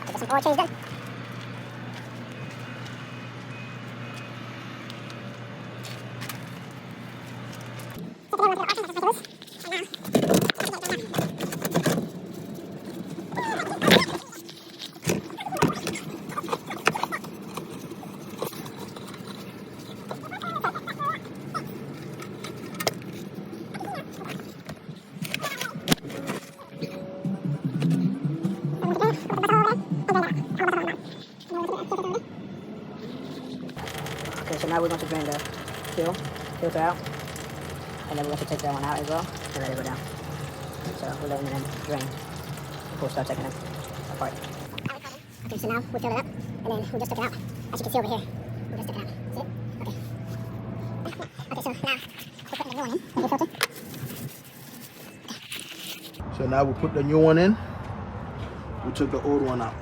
Get some oil change done. Okay, so now we're going to drain the filter out, and then we're going to take that one out as well and let it go down. So we're letting it drain before we start taking it apart. Okay, so now we fill it up, and then we just took it out. As you can see over here, we just took it out. See it? Okay. Okay, so now we're putting the new one in the filter. So now we put the new one in. We took the old one out.